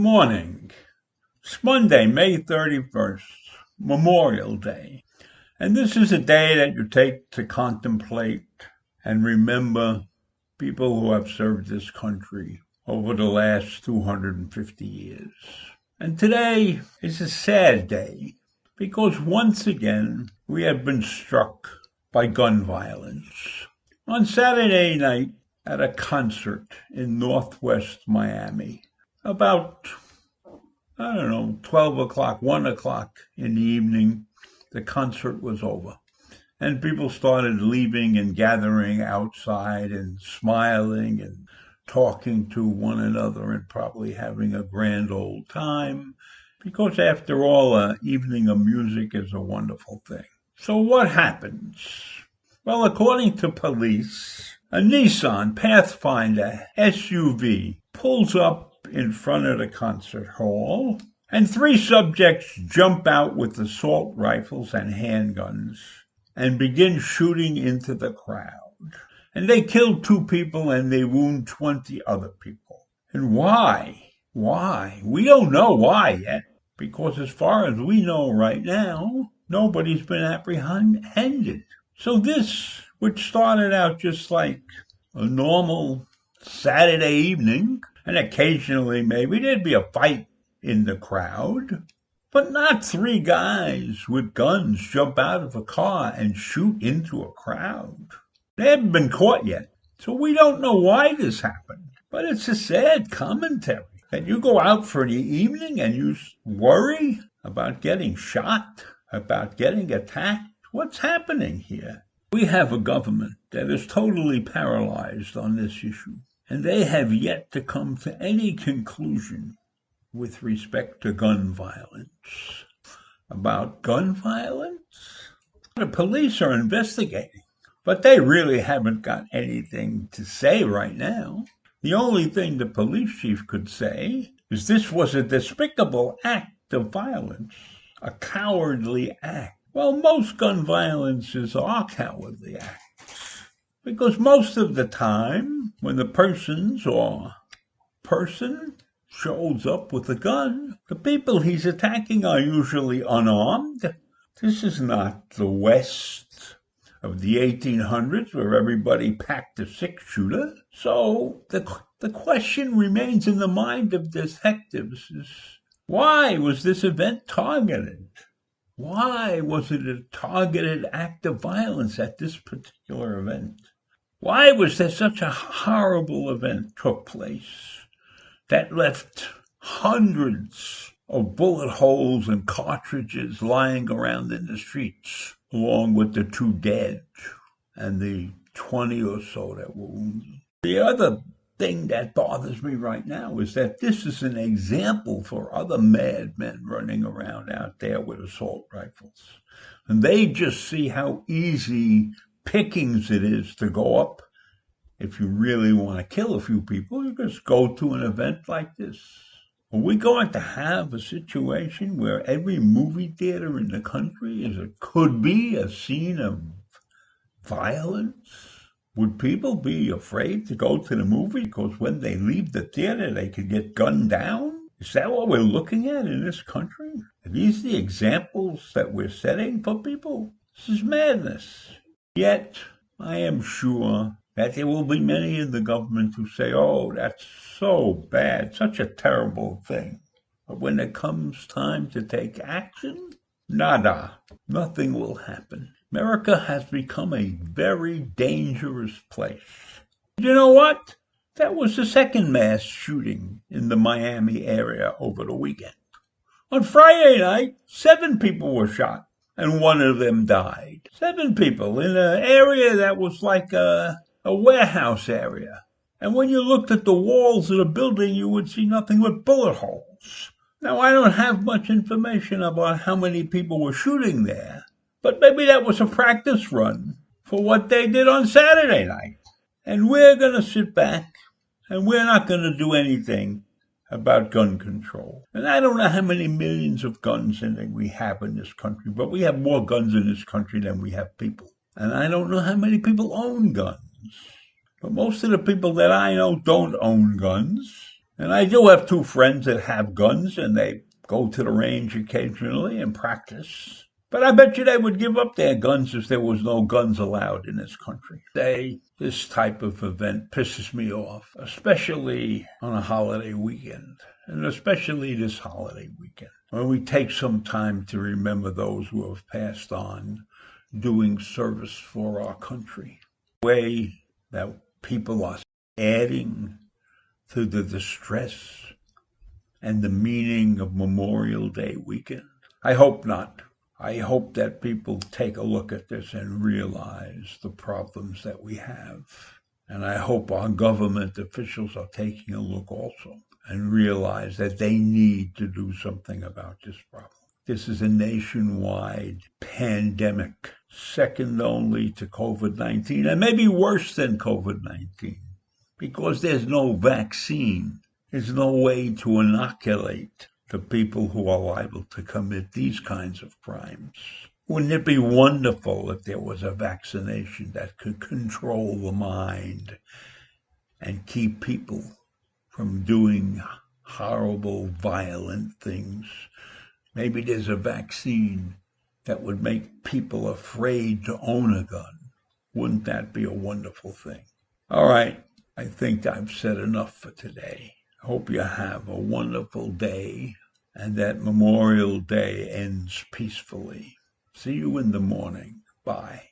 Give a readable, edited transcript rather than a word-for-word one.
Morning. It's Monday, May 31st, Memorial Day. And this is a day that you take to contemplate and remember people who have served this country over the last 250 years. And today is a sad day because once again we have been struck by gun violence. On Saturday night at a concert in Northwest Miami, about 12 o'clock, 1 o'clock in the evening, the concert was over. And people started leaving and gathering outside and smiling and talking to one another and probably having a grand old time. Because after all, an evening of music is a wonderful thing. So what happens? Well, according to police, a Nissan Pathfinder SUV pulls up in front of the concert hall, and 3 subjects jump out with assault rifles and handguns and begin shooting into the crowd. And they kill 2 people and they wound 20 other people. And why? Why? We don't know why yet, because as far as we know right now, nobody's been apprehended. So this, which started out just like a normal Saturday evening, and occasionally maybe there'd be a fight in the crowd, but not 3 guys with guns jump out of a car and shoot into a crowd. They haven't been caught yet, so we don't know why this happened. But it's a sad commentary that you go out for the evening and you worry about getting shot, about getting attacked. What's happening here? We have a government that is totally paralyzed on this issue, and they have yet to come to any conclusion with respect to gun violence. About gun violence? The police are investigating, but they really haven't got anything to say right now. The only thing the police chief could say is this was a despicable act of violence, a cowardly act. Well, most gun violences are cowardly acts, because most of the time, when the person shows up with a gun, the people he's attacking are usually unarmed. This is not the West of the 1800s where everybody packed a 6-shooter. So the question remains in the mind of detectives is, why was this event targeted? Why was it a targeted act of violence at this particular event? Why was there such a horrible event took place that left hundreds of bullet holes and cartridges lying around in the streets, along with the 2 dead and the 20 or so that were wounded? The other thing that bothers me right now is that this is an example for other madmen running around out there with assault rifles. And they just see how easy pickings it is to go up. If you really want to kill a few people, you just go to an event like this. Are we going to have a situation where every movie theater in the country could be a scene of violence? Would people be afraid to go to the movie because when they leave the theater they could get gunned down? Is that what we're looking at in this country? Are these the examples that we're setting for people? This is madness. Yet, I am sure that there will be many in the government who say, oh, that's so bad, such a terrible thing. But when it comes time to take action, nada, nothing will happen. America has become a very dangerous place. You know what? That was the second mass shooting in the Miami area over the weekend. On Friday night, 7 people were shot, and 1 of them died. 7 people in an area that was like a warehouse area. And when you looked at the walls of the building, you would see nothing but bullet holes. Now, I don't have much information about how many people were shooting there, but maybe that was a practice run for what they did on Saturday night. And we're going to sit back and we're not going to do anything about gun control. And I don't know how many millions of guns we have in this country, but we have more guns in this country than we have people. And I don't know how many people own guns. But most of the people that I know don't own guns. And I do have two friends that have guns, and they go to the range occasionally and practice. But I bet you they would give up their guns if there was no guns allowed in this country. This type of event pisses me off, especially on a holiday weekend, and especially this holiday weekend, when we take some time to remember those who have passed on doing service for our country. The way that people are adding to the distress and the meaning of Memorial Day weekend. I hope not. I hope that people take a look at this and realize the problems that we have. And I hope our government officials are taking a look also and realize that they need to do something about this problem. This is a nationwide pandemic, second only to COVID-19, and maybe worse than COVID-19, because there's no vaccine. There's no way to inoculate the people who are liable to commit these kinds of crimes. Wouldn't it be wonderful if there was a vaccination that could control the mind and keep people from doing horrible, violent things? Maybe there's a vaccine that would make people afraid to own a gun. Wouldn't that be a wonderful thing? All right, I think I've said enough for today. I hope you have a wonderful day and that Memorial Day ends peacefully. See you in the morning. Bye.